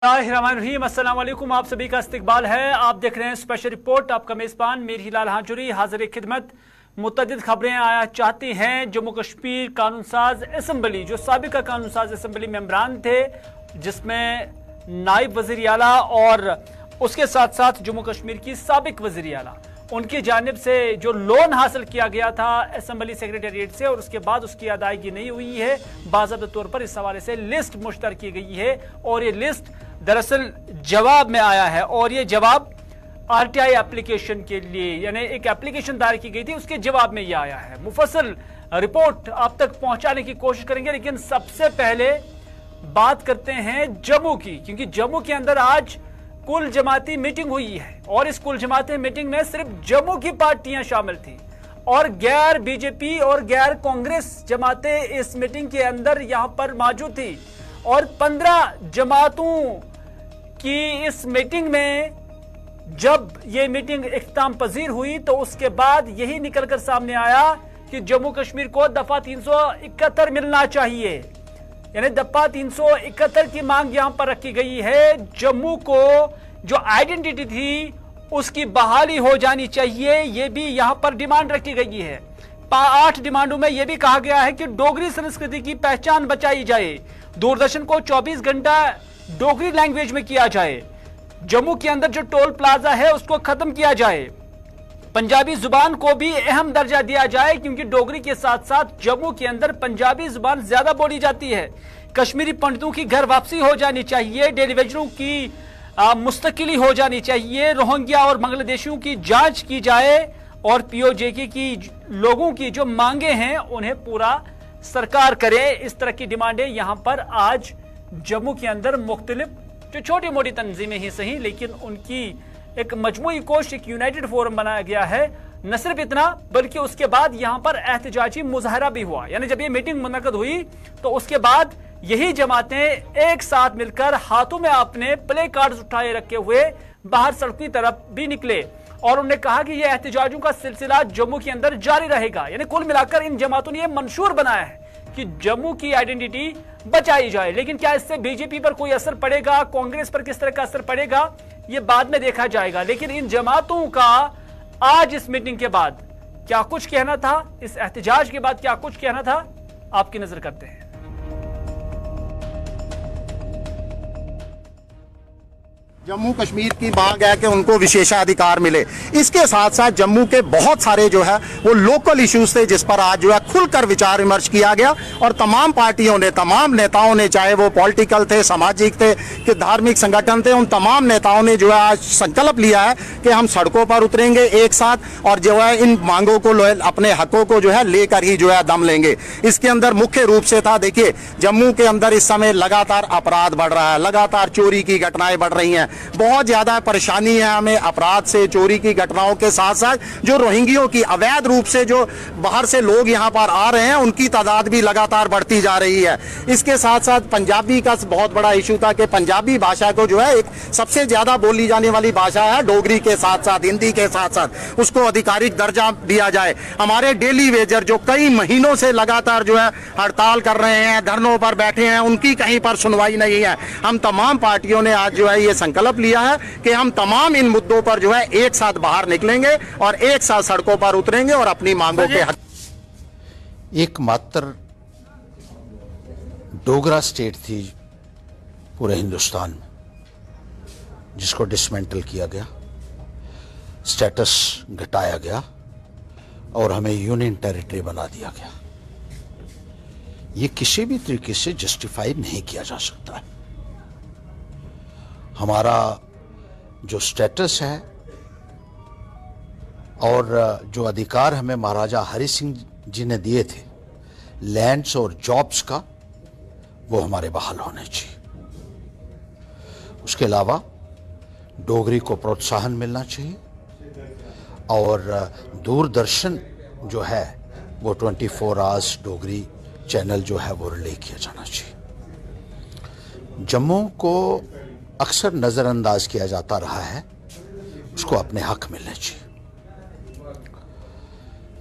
अस्सलाम वालेकुम, आप सभी का इस्तकबाल है। आप देख रहे हैं स्पेशल रिपोर्ट। आपका मेजबान मीर हिलाल हाजुरी हाजिर खिदमत। मुतअद्दिद खबरें आया चाहती हैं। जम्मू कश्मीर कानून साज असम्बली, जो साबिका कानून साज असम्बली मेंबरान थे, जिसमें नायब वज़ीर आला और उसके साथ साथ जम्मू कश्मीर की साबिक वज़ीर आला, उनकी जानिब से जो लोन हासिल किया गया था असम्बली सेक्रेटेरिएट से और उसके बाद उसकी अदायगी नहीं हुई है, बाज़ाब्ता तौर पर इस हवाले से लिस्ट मुश्तर की गई है। और ये लिस्ट दरअसल जवाब में आया है और ये जवाब आरटीआई एप्लीकेशन के लिए, यानी एक एप्लीकेशन दायर की गई थी, उसके जवाब में ये आया है। मुफस्सल रिपोर्ट आप तक पहुंचाने की कोशिश करेंगे, लेकिन सबसे पहले बात करते हैं जम्मू की, क्योंकि जम्मू के अंदर आज कुल जमाती मीटिंग हुई है और इस कुल जमाती मीटिंग में सिर्फ जम्मू की पार्टियां शामिल थी और गैर बीजेपी और गैर कांग्रेस जमातें इस मीटिंग के अंदर यहां पर मौजूद थी। और 15 जमातों की इस मीटिंग में जब ये मीटिंग इख्तिताम पजीर हुई तो उसके बाद यही निकलकर सामने आया कि जम्मू कश्मीर को दफा 371 मिलना चाहिए, यानी दफा 371 की मांग यहां पर रखी गई है। जम्मू को जो आइडेंटिटी थी उसकी बहाली हो जानी चाहिए, यह भी यहां पर डिमांड रखी गई है। 8 डिमांडों में यह भी कहा गया है कि डोगरी संस्कृति की पहचान बचाई जाए, दूरदर्शन को 24 घंटा डोगरी लैंग्वेज में किया जाए, जम्मू के अंदर जो टोल प्लाजा है उसको खत्म किया जाए, पंजाबी जुबान को भी अहम दर्जा दिया जाए, क्योंकि डोगरी के साथ साथ जम्मू के अंदर पंजाबी जुबान ज्यादा बोली जाती है। कश्मीरी पंडितों की घर वापसी हो जानी चाहिए, टेलीविजनों की मुस्तकिली हो जानी चाहिए, रोहिंग्या और बांग्लादेशियों की जांच की जाए और पीओजेके की लोगों की जो मांगे हैं उन्हें पूरा सरकार करे। इस तरह की डिमांडें यहां पर आज जम्मू के अंदर मुख्तलिफ जो छोटी मोटी तंजीमें ही सही, लेकिन उनकी एक मजमूई कोश, एक यूनाइटेड फोरम बनाया गया है। न सिर्फ इतना बल्कि उसके बाद यहां पर एहतजाजी मुजाहरा भी हुआ, यानी जब ये मीटिंग मुनक्कद हुई तो उसके बाद यही जमातें एक साथ मिलकर हाथों में अपने प्ले कार्ड्स उठाए रखे हुए बाहर सड़क की तरफ भी निकले और उन्होंने कहा कि यह एहतजाजों का सिलसिला जम्मू के अंदर जारी रहेगा। यानी कुल मिलाकर इन जमातों ने यह मंशूर बनाया है कि जम्मू की आइडेंटिटी बचाई जाए। लेकिन क्या इससे बीजेपी पर कोई असर पड़ेगा, कांग्रेस पर किस तरह का असर पड़ेगा, यह बाद में देखा जाएगा। लेकिन इन जमातों का आज इस मीटिंग के बाद क्या कुछ कहना था, इस एहतजाज के बाद क्या कुछ कहना था, आपकी नजर करते हैं। जम्मू कश्मीर की मांग है कि उनको विशेषाधिकार मिले। इसके साथ साथ जम्मू के बहुत सारे जो है वो लोकल इश्यूज थे जिस पर आज जो है खुलकर विचार विमर्श किया गया और तमाम पार्टियों ने, तमाम नेताओं ने, चाहे वो पॉलिटिकल थे, सामाजिक थे कि धार्मिक संगठन थे, उन तमाम नेताओं ने जो है आज संकल्प लिया है कि हम सड़कों पर उतरेंगे एक साथ और जो है इन मांगों को, अपने हकों को जो है लेकर ही जो है दम लेंगे। इसके अंदर मुख्य रूप से था, देखिए जम्मू के अंदर इस समय लगातार अपराध बढ़ रहा है, लगातार चोरी की घटनाएं बढ़ रही हैं, बहुत ज्यादा परेशानी है हमें अपराध से, चोरी की घटनाओं के साथ साथ जो रोहिंग्यों की अवैध रूप से जो बाहर से लोग यहां पर आ रहे हैं उनकी तादाद भी लगातार बढ़ती जा रही है। इसके साथ साथ पंजाबी का बहुत बड़ा इशू था कि पंजाबी भाषा को जो है एक सबसे ज्यादा बोली जाने वाली भाषा है, डोगरी के साथ साथ हिंदी के साथ साथ उसको आधिकारिक दर्जा दिया जाए। हमारे डेली वेजर जो कई महीनों से लगातार जो है हड़ताल कर रहे हैं, धरनों पर बैठे हैं, उनकी कहीं पर सुनवाई नहीं है। हम तमाम पार्टियों ने आज जो है ये संकल्प लिया है कि हम तमाम इन मुद्दों पर जो है एक साथ बाहर निकलेंगे और एक साथ सड़कों पर उतरेंगे और अपनी मांगों के हक। एकमात्र डोगरा स्टेट थी पूरे हिंदुस्तान में जिसको डिसमेंटल किया गया, स्टेटस घटाया गया और हमें यूनियन टेरिटरी बना दिया गया। ये किसी भी तरीके से जस्टिफाई नहीं किया जा सकता है। हमारा जो स्टेटस है और जो अधिकार हमें महाराजा हरि सिंह जी ने दिए थे लैंड्स और जॉब्स का, वो हमारे बहाल होने चाहिए। उसके अलावा डोगरी को प्रोत्साहन मिलना चाहिए और दूरदर्शन जो है वो 24 आवर्स डोगरी चैनल जो है वो रिले किया जाना चाहिए। जम्मू को अक्सर नजरअंदाज किया जाता रहा है, उसको अपने हक मिलने चाहिए।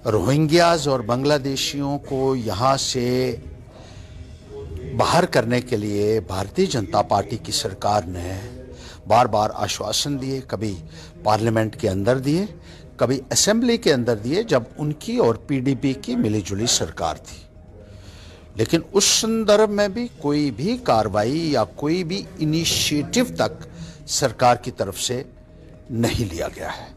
रोहिंग्याज और बांग्लादेशियों को यहाँ से बाहर करने के लिए भारतीय जनता पार्टी की सरकार ने बार बार आश्वासन दिए, कभी पार्लियामेंट के अंदर दिए, कभी असेंबली के अंदर दिए जब उनकी और पीडीपी की मिलीजुली सरकार थी। लेकिन उस संदर्भ में भी कोई भी कार्रवाई या कोई भी इनिशिएटिव तक सरकार की तरफ से नहीं लिया गया है।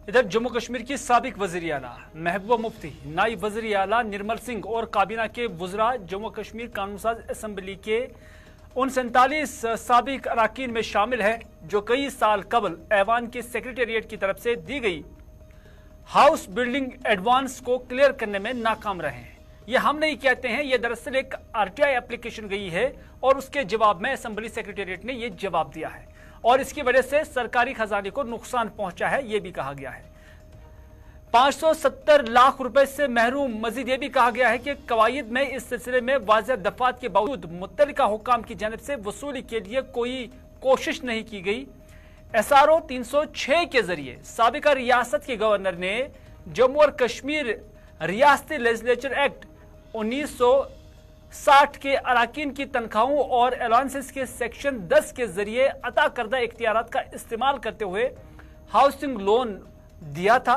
इधर जम्मू कश्मीर की साबिक वज़ीर आला महबूबा मुफ्ती, नायब वज़ीर आला निर्मल सिंह और काबीना के वुज़रा जम्मू कश्मीर कानून साज असम्बली के उन 47 साबिक अरकान में शामिल है जो कई साल कबल ऐवान के सेक्रेटेरिएट की तरफ से दी गई हाउस बिल्डिंग एडवांस को क्लियर करने में नाकाम रहे हैं। ये हम नहीं कहते हैं, ये दरअसल एक आरटीआई एप्लीकेशन गई है और उसके जवाब में असेंबली सेक्रेटेरिएट ने ये जवाब दिया है और इसकी वजह से सरकारी खजाने को नुकसान पहुंचा है, ये भी कहा गया है। 570 लाख रुपए से महरूम। मजीद ये भी कहा गया है कि कवायद में इस सिलसिले में वाज़ेह दफात के बावजूद मुत्तलिका हुक्काम की जानिब से वसूली के लिए कोई कोशिश नहीं की गई। SRO 306 के जरिए साबिका रियासत के गवर्नर ने जम्मू और कश्मीर रियासती लेजिस्लेचर एक्ट 1960 के अरकान की तनख्वाहों और अलाउंसेस के सेक्शन 10 के जरिए अता करदा इख्तियारात का इस्तेमाल करते हुए हाउसिंग लोन दिया था।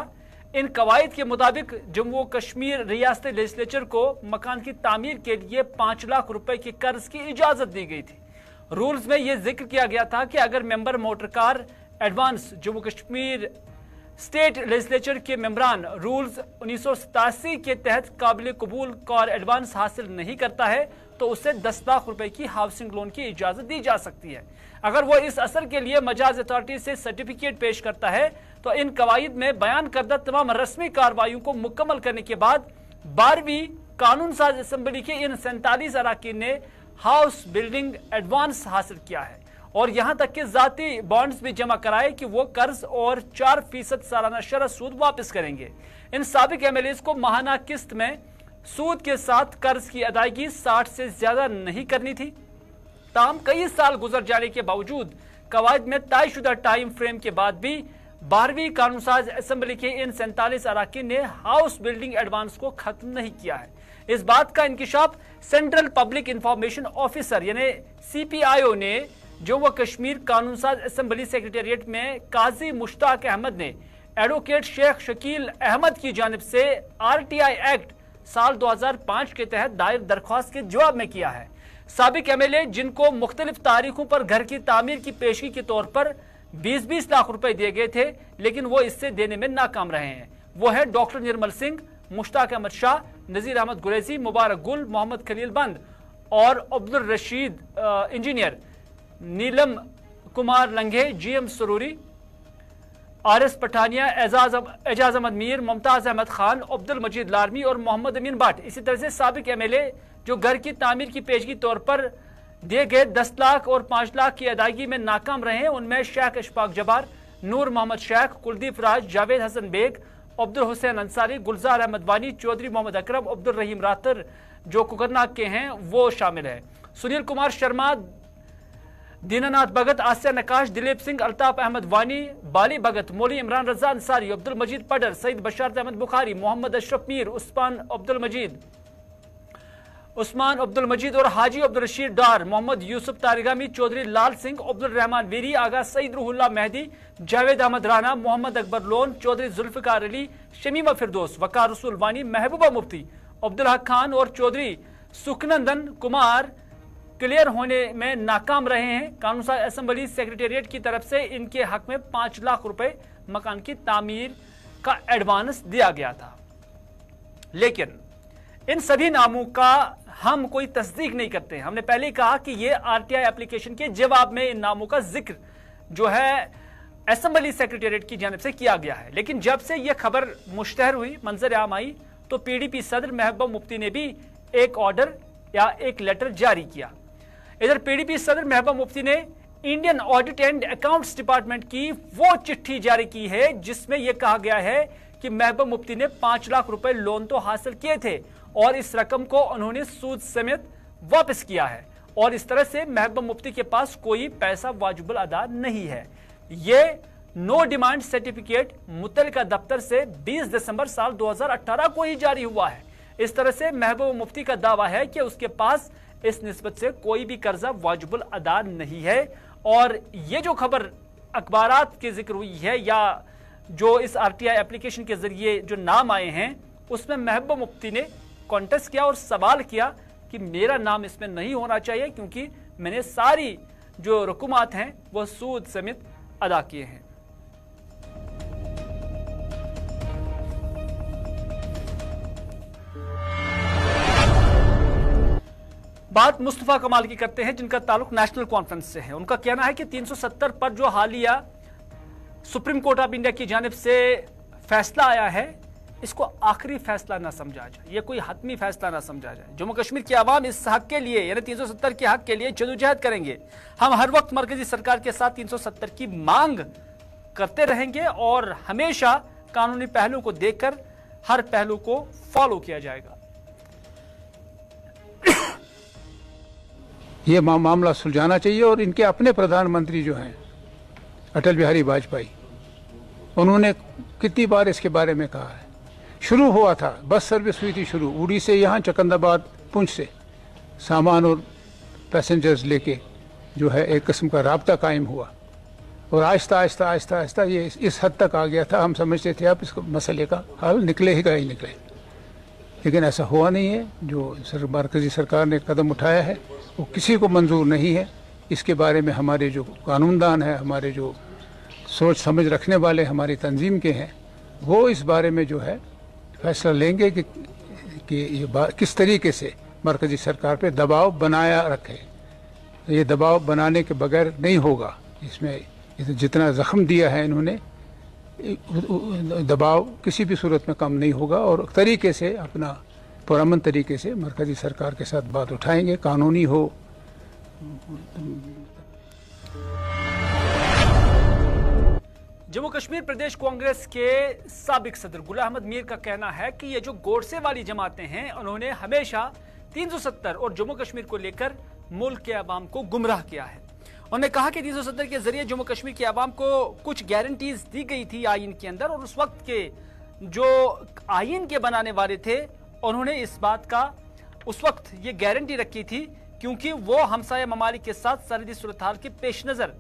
इन कवायद के मुताबिक जम्मू कश्मीर रियासती लेजिस्लेचर को मकान की तामीर के लिए 5 लाख रुपए के कर्ज की इजाजत दी गई थी। रूल्स में यह जिक्र किया गया था कि अगर member motor car advance Jammu Kashmir state legislature के मेंबरान रूल्स 1987 के तहत काबिल कबूल कार एडवांस हासिल नहीं करता है तो उसे 10 लाख रुपए की हाउसिंग लोन की इजाजत दी जा सकती है। अगर वो इस असर के लिए मजाज अथॉरिटी से सर्टिफिकेट पेश करता है तो इन कवायद में बयान करदा तमाम रस्मी कार्रवाइयों को मुकम्मल करने के बाद 12वीं कानून साज असम्बली के इन 47 अरकान ने हाउस बिल्डिंग एडवांस हासिल किया है और यहां तक कि जाती बॉन्ड्स भी जमा कराए कि वो कर्ज और 4% सालाना शरह सूद वापस करेंगे। इन साबिक MLAs को माहाना किस्त में सूद के साथ कर्ज की अदायगी 60 से ज्यादा नहीं करनी थी। ताहम कई साल गुजर जाने के बावजूद कवायद में तयशुदा टाइम फ्रेम के बाद भी 12वीं कानून साज असम्बली के इन 47 अरकान ने हाउस बिल्डिंग एडवांस को खत्म नहीं किया है। इस बात का इंकिशाफ सेंट्रल पब्लिक इंफॉर्मेशन ऑफिसर यानी CPIO ने जम्मू कश्मीर कानून साज असम्बली सेक्रेटेरिएट में काजी मुश्ताक अहमद ने एडवोकेट शेख शकील अहमद की जानिब से RTI एक्ट साल 2005 के तहत दायर दरख्वास्त के जवाब में किया है। साबिक MLA जिनको मुख्तलिफ तारीखों पर घर की तामीर की पेशगी के तौर पर 20-20 लाख रुपए दिए गए थे लेकिन वो इससे देने में नाकाम रहे हैं। वो है डॉक्टर निर्मल सिंह, मुश्ताक अहमद शाह, नजीर अहमद गुरैजी, मुबारक गुल, मोहम्मद खलील बंद और अब्दुल रशीद इंजीनियर, नीलम कुमार लंघे, GM सरूरी, RS पठानिया, एजाज अहमद मीर, मुमताज अहमद खान, अब्दुल मजीद लारमी और मोहम्मद अमीन भट्ट। इसी तरह से साबिक MLA जो घर की तामीर की पेशगी तौर पर दिए गए 10 लाख और 5 लाख की अदायगी में नाकाम रहे हैं। उनमें शेख इशफाक जबार, नूर मोहम्मद शेख, कुलदीप राज, जावेद हसन बेग, अब्दुल हुसैन अंसारी, गुलजार अहमद वानी, चौधरी मोहम्मद अकरम, अब्दुल रहीम रातर जो कुकरनाग के हैं वो शामिल है। सुनील कुमार शर्मा, दीनानाथ भगत, आसिया नकाश, दिलीप सिंह, अल्ताफ अहमद वानी, बाली भगत, मौली इमरान रजा अंसारी, अब्दुल मजीद पडर, सईद बशारत अहमद बुखारी, मोहम्मद अशरफ मीर, उस्मान अब्दुल मजीद और हाजी अब्दुल रशीद डार, मोहम्मद यूसुफ तारिगामी, चौधरी लाल सिंह, अब्दुल रहमान वीरी, आगा सईद रूहुल्लाह मेहदी, जावेद अहमद राना, मोहम्मद अकबर लोन, चौधरी जुल्फिकार अली, शमीमा फिरदौस, वकार रसूल वानी, महबूबा मुफ्ती, अब्दुल हक खान और चौधरी सुखनंदन कुमार क्लियर होने में नाकाम रहे हैं। कानून साज असम्बली सेक्रेटेरिएट की तरफ से इनके हक में 5 लाख रुपए मकान की तामीर का एडवांस दिया गया था। लेकिन इन सभी नामों का हम कोई तस्दीक नहीं करते। हमने पहले कहा कि ये RTI एप्लीकेशन के जवाब में इन नामों का जिक्र जो है असम्बली सेक्रेटेरिएट की जानिब से किया गया है। लेकिन जब से यह खबर मुश्तहर हुई, मंजर आम आई, तो PDP सदर महबूबा मुफ्ती ने भी एक ऑर्डर या एक लेटर जारी किया। इधर PDP सदर महबूबा मुफ्ती ने Indian audit and accounts department की वो चिट्ठी जारी की है जिसमें यह कहा गया है कि महबूबा मुफ्ती ने 5 लाख रुपए लोन तो हासिल किए थे और इस रकम को उन्होंने सूद समेत वापस किया है और इस तरह से महबूबा मुफ्ती के पास कोई पैसा वाजिबुल अदा नहीं है। ये नो डिमांड सर्टिफिकेट मुतल्लिका दफ्तर से 20 दिसंबर साल 2018 को ही जारी हुआ है। इस तरह से महबूब मुफ्ती का दावा है कि उसके पास इस निस्बत से कोई भी कर्जा वाजिबुल अदा नहीं है। और ये जो खबर अखबारात के जिक्र हुई है या जो इस RTI एप्लीकेशन के जरिए जो नाम आए हैं, उसमें महबूब मुफ्ती ने कॉन्टेस्ट किया और सवाल किया कि मेरा नाम इसमें नहीं होना चाहिए, क्योंकि मैंने सारी जो रकूमात हैं वह सूद समेत अदा किए हैं। बात मुस्तफा कमाल की करते हैं, जिनका ताल्लुक नेशनल कॉन्फ्रेंस से है। उनका कहना है कि 370 पर जो हालिया सुप्रीम कोर्ट ऑफ इंडिया की जानिब से फैसला आया है, इसको आखिरी फैसला ना समझा जाए, ये कोई हतमी फैसला ना समझा जाए। जम्मू कश्मीर की आवाम इस हक के लिए यानी 370 के हक के लिए जदोजहद करेंगे। हम हर वक्त मरकजी सरकार के साथ 370 की मांग करते रहेंगे और हमेशा कानूनी पहलू को देखकर हर पहलू को फॉलो किया जाएगा। ये मामला सुलझाना चाहिए। और इनके अपने प्रधानमंत्री जो हैं अटल बिहारी वाजपेयी, उन्होंने कितनी बार इसके बारे में कहा है। शुरू हुआ था, बस सर्विस हुई थी शुरू उड़ी से यहाँ चकंदाबाद पुंछ से सामान और पैसेंजर्स लेके जो है एक किस्म का राब्ता कायम हुआ और आहिस्ता आहिस्ता आहिस्ता आहिस्ता ये इस हद तक आ गया था। हम समझते थे अब इस मसले का हल निकलेगा ही निकले, लेकिन ऐसा हुआ नहीं है। जो मरकजी सरकार ने कदम उठाया है वो किसी को मंजूर नहीं है। इसके बारे में हमारे जो कानूनदान है, हमारे जो सोच समझ रखने वाले हमारी तंजीम के हैं, वो इस बारे में जो है फैसला लेंगे कि ये किस तरीके से मरकजी सरकार पे दबाव बनाया रखे। ये दबाव बनाने के बगैर नहीं होगा। इसमें जितना जख्म दिया है इन्होंने, दबाव किसी भी सूरत में कम नहीं होगा और तरीके से अपना पुरअमन तरीके से मरकजी सरकार के साथ बात उठाएंगे, कानूनी हो। जम्मू कश्मीर प्रदेश कांग्रेस के साबिक सदर गुलाम अहमद मीर का कहना है कि ये जो गोडसे वाली जमातें हैं, उन्होंने हमेशा 370 और जम्मू कश्मीर को लेकर मुल्क के अवाम को गुमराह किया है। उन्होंने कहा कि 370 के जरिए जम्मू कश्मीर के अवाम को कुछ गारंटीज दी गई थी आइन के अंदर, और उस वक्त के जो आइन के बनाने वाले थे उन्होंने इस बात का उस वक्त ये गारंटी रखी थी, क्योंकि वो हमसाया ममालिक के साथ सरहदी सूरत हाल के पेश नजर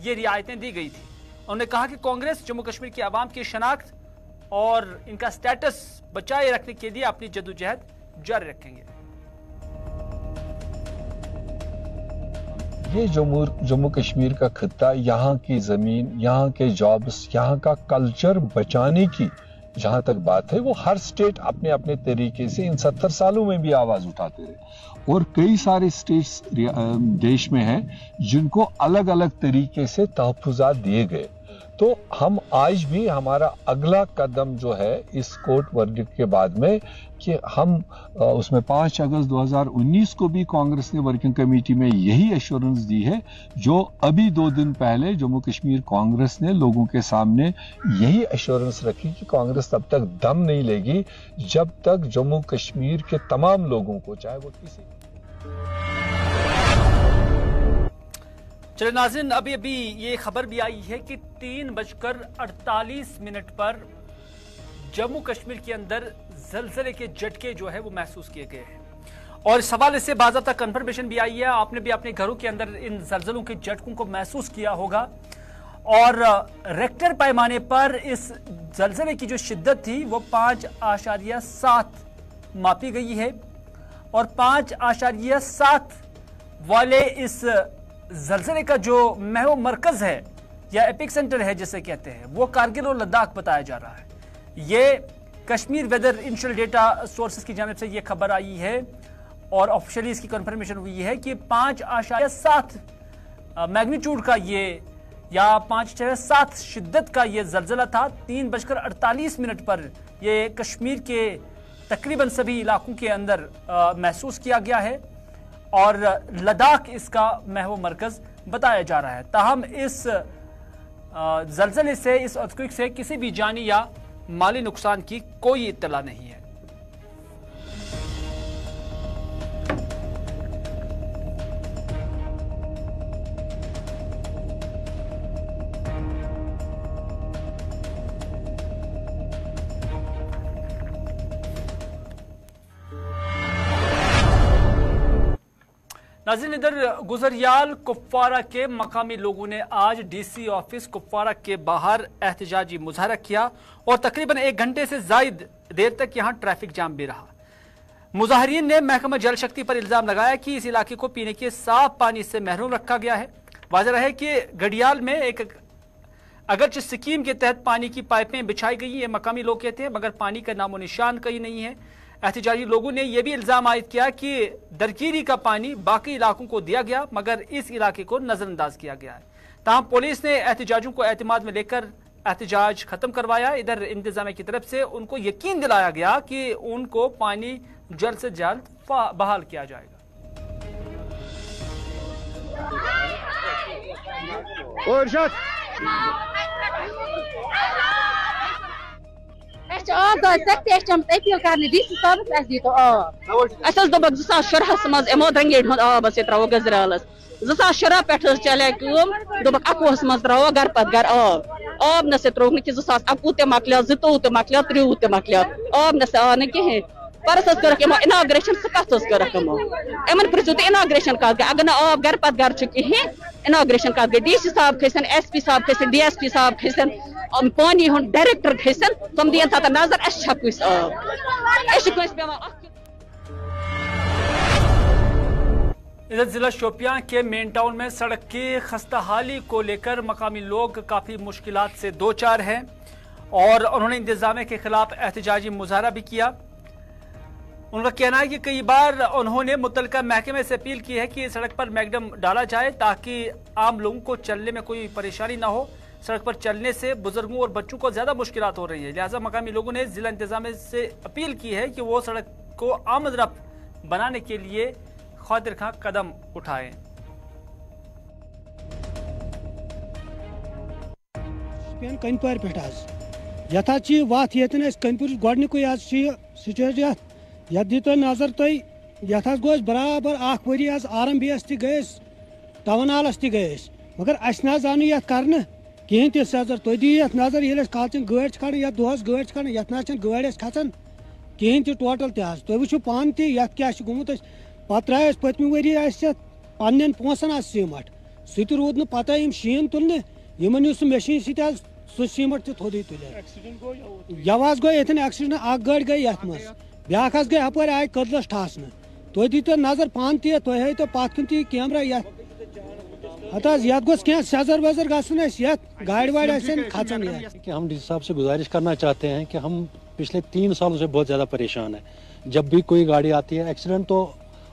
ये रियायतें दी गई थी। उन्होंने कहा कि कांग्रेस जम्मू कश्मीर के अवाम की शनाख्त और इनका स्टेटस बचाए रखने के लिए अपनी जद्दोजहद जारी रखेंगे। ये जम्मू कश्मीर का खित्ता, यहाँ की ज़मीन, यहाँ के जॉब्स, यहाँ का कल्चर बचाने की जहाँ तक बात है, वो हर स्टेट अपने अपने तरीके से इन 70 सालों में भी आवाज़ उठाते रहे। और कई सारे स्टेट्स देश में हैं जिनको अलग अलग तरीके से तहफ़्फ़ुज़ात दिए गए। तो हम आज भी हमारा अगला कदम जो है इस कोर्ट वर्डिक्ट के बाद में कि हम उसमें 5 अगस्त 2019 को भी कांग्रेस ने वर्किंग कमेटी में यही एश्योरेंस दी है, जो अभी 2 दिन पहले जम्मू कश्मीर कांग्रेस ने लोगों के सामने यही एश्योरेंस रखी कि कांग्रेस तब तक दम नहीं लेगी जब तक जम्मू कश्मीर के तमाम लोगों को, चाहे वो किसी। चले नाज़रीन, अभी अभी ये खबर भी आई है कि 3:48 पर जम्मू कश्मीर के अंदर ज़लज़ले के झटके जो है वो महसूस किए गए हैं और इस हवाले से बाज़ाब्ता कंफर्मेशन भी आई है। आपने भी अपने घरों के अंदर इन ज़लज़लों के झटकों को महसूस किया होगा और रेक्टर पैमाने पर इस ज़लज़ले की जो शिद्दत थी वो 5.7 मापी गई है और 5.7 वाले इस ज़लज़ले का जो महव मरकज है या एपिक सेंटर है जिसे कहते हैं, वो कारगिल और लद्दाख बताया जा रहा है। ये Kashmir weather initial data sources की जानिब से ये खबर आई है और ऑफिशियली इसकी कंफर्मेशन हुई है कि 5.7 मैग्नीट्यूड का ये या 5.7 शिद्दत का ये ज़लज़ला था। 3:48 पर ये कश्मीर के तकरीबन सभी इलाकों के अंदर महसूस किया गया है और लद्दाख इसका महव मरकज बताया जा रहा है। ताहम इस ज़लज़ले से, इस अर्थक्वेक से किसी भी जानी या माली नुकसान की कोई इत्तला नहीं है। नाज़रीन, इधर गुजरियाल कुपवारा के मकामी लोगों ने आज DC ऑफिस कुपवारा के बाहर एहतजाजी मुजाहरा किया और तकरीबन 1 घंटे से जायद देर तक यहां ट्रैफिक जाम भी रहा। मुजाहरीन ने महकमा जल शक्ति पर इल्जाम लगाया कि इस इलाके को पीने के साफ पानी से महरूम रखा गया है। वाज़ेह है कि घड़ियाल में एक अगरचे स्कीम के तहत पानी की पाइपें बिछाई गई, ये मकामी लोग कहते हैं, मगर पानी का नामो निशान कहीं नहीं है। एहतजाजी लोगों ने यह भी इल्जाम आयद किया कि दरकीरी का पानी बाकी इलाकों को दिया गया मगर इस इलाके को नजरअंदाज किया गया है। ताहम पुलिस ने एहतजाजों को एतमाद में लेकर एहतजाज खत्म करवाया। इधर इंतजामिया की तरफ से उनको यकीन दिलाया गया कि उनको पानी जल्द से जल्द बहाल किया जाएगा। अपील कर DC साहब दी तो दोक 2017 मज यमो दंगेड आब त्रो गजरालस 2017 पे चले दोक 21 मज त्रो घर पत घर आब न त्रोक न 2021 ते मकल 22 ते मकल 23 ते मकल आब न आ न कहें परस कर इनाग्रेशन कत कर इन पृछो तो इनाग्रेशन कत गई अगर न आब घर पत घर कहें इनाग्रेशन कत गई DC साहब खसन SP साहब खसन DSP साहब खसन पानी हूं डायरेक्टर खसन तुम दिन तथा नजर कस इधर जिला शोपियां के मेन टाउन में सड़क की खस्ताहाली को लेकर मकामी लोग काफी मुश्किलात से दो चार हैं और उन्होंने इंतजामिया के खिलाफ एहतजाजी मुजाहरा भी किया। उनका कहना है कि कई बार उन्होंने मुतलका महकमे से अपील की है कि सड़क पर मैगडम डाला जाए ताकि आम लोगों को चलने में कोई परेशानी ना हो। सड़क पर चलने से बुजुर्गों और बच्चों को ज्यादा मुश्किलात हो रही है, लिहाजा मकामी लोगों ने जिला इंतजामिया से अपील की है कि वो सड़क को आमद रफ्त बनाने के लिए खातिर खां कदम उठाएं। कनपार पे यथा वत ये कनपुर गोडनिक स्टेज ये दीतो नजर तुम ये गो बराबर वरी RMBS गए टवनालस गए मगर अस आव ये कर कहें तजर तुम दियो नजर ये कालचन गाड़ खड़न या दोहस गाड़ खड़न ये गाड़ खचान कहें टोटल तुम वो पान क्या गुमुत पे त्रा पत्म वरी पन्न पोसन सीमट सह रूद न पता शीन तुलने इन मशीन सह सीमट थोदे तुल यह गो ये एक्सीडेंट गाड़ गई ये ब्या गई अपर आय कदलस ठासन तुम दीतो नजर पान तुम हाइतो पत कुन कैमरा ये सजर वजर गाड़ वाड़ खचन। कि हम DC साहब से गुजारिश करना चाहते हैं कि हम पिछले 3 सालों से बहुत ज़्यादा परेशान हैं। जब भी कोई गाड़ी आती है एक्सीडेंट तो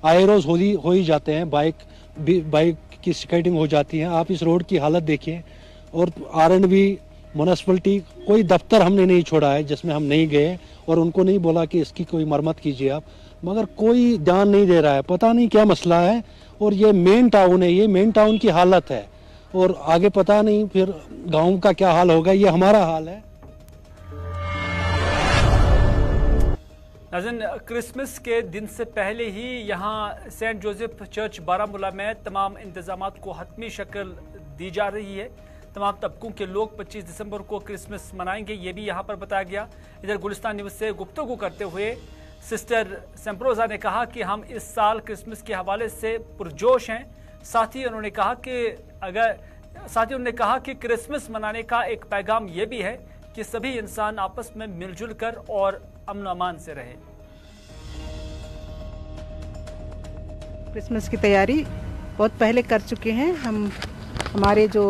आए रोज़ हो ही जाते हैं, बाइक की स्केटिंग हो जाती है। आप इस रोड की हालत देखिए और R&B म्यूनसिपलिटी कोई दफ्तर हमने नहीं छोड़ा है जिसमें हम नहीं गए और उनको नहीं बोला कि इसकी कोई मरम्मत कीजिए आप, मगर कोई ध्यान नहीं दे रहा है। पता नहीं क्या मसला है और ये मेन टाउन है, ये मेन टाउन की हालत है और आगे पता नहीं फिर गांव का क्या हाल होगा, ये हमारा हाल है। नाज़रीन, क्रिसमस के दिन से पहले ही यहाँ सेंट जोसेफ चर्च बारामूला में तमाम इंतजामात को हतमी शक्ल दी जा रही है। तमाम तबकों के लोग 25 दिसंबर को क्रिसमस मनाएंगे, ये भी यहाँ पर बताया गया। इधर गुलिस्तान न्यूज़ से गुफ्तगू करते हुए सिस्टर सेम्प्रोजा ने कहा कि हम इस साल क्रिसमस के हवाले से पुरजोश हैं। साथ ही उन्होंने कहा कि क्रिसमस मनाने का एक पैगाम ये भी है कि सभी इंसान आपस में मिलजुल कर और अमन अमान से रहे। क्रिसमस की तैयारी बहुत पहले कर चुके हैं हम। हमारे जो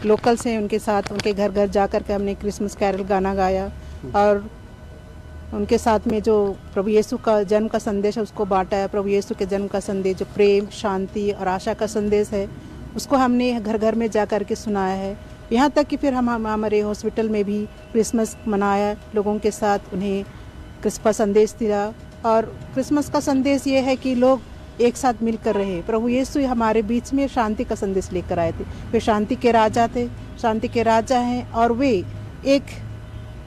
लोकल्स हैं उनके साथ उनके घर घर जाकर के हमने क्रिसमस कैरल गाना गाया और उनके साथ में जो प्रभु यीशु का जन्म का संदेश है उसको बांटा है। प्रभु यीशु के जन्म का संदेश जो प्रेम, शांति और आशा का संदेश है उसको हमने घर घर में जा कर के सुनाया है। यहाँ तक कि फिर हम हमारे हॉस्पिटल में भी क्रिसमस मनाया, लोगों के साथ उन्हें क्रिसमस संदेश दिया। और क्रिसमस का संदेश ये है कि लोग एक साथ मिलकर रहे। प्रभु यीशु हमारे बीच में शांति का संदेश लेकर आए थे। वे शांति के राजा थे, शांति के राजा हैं और वे एक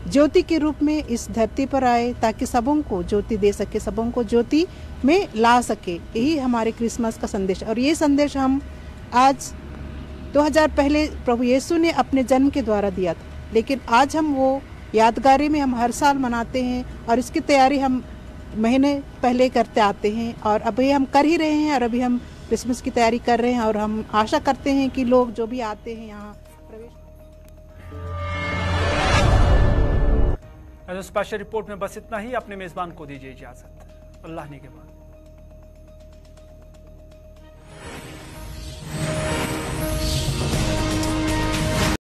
ज्योति के रूप में इस धरती पर आए ताकि सबों को ज्योति दे सके, सबों को ज्योति में ला सके। यही हमारे क्रिसमस का संदेश। और ये संदेश हम आज 2000 पहले प्रभु यीशु ने अपने जन्म के द्वारा दिया था, लेकिन आज हम वो यादगारी में हम हर साल मनाते हैं और इसकी तैयारी हम महीने पहले करते आते हैं और अभी हम कर ही रहे हैं। और अभी हम क्रिसमस की तैयारी कर रहे हैं और हम आशा करते हैं कि लोग जो भी आते हैं यहाँ प्रवेश। स्पेशल रिपोर्ट में बस इतना ही। अपने मेजबान को दीजिए इजाजत। अल्लाह ने के बाद।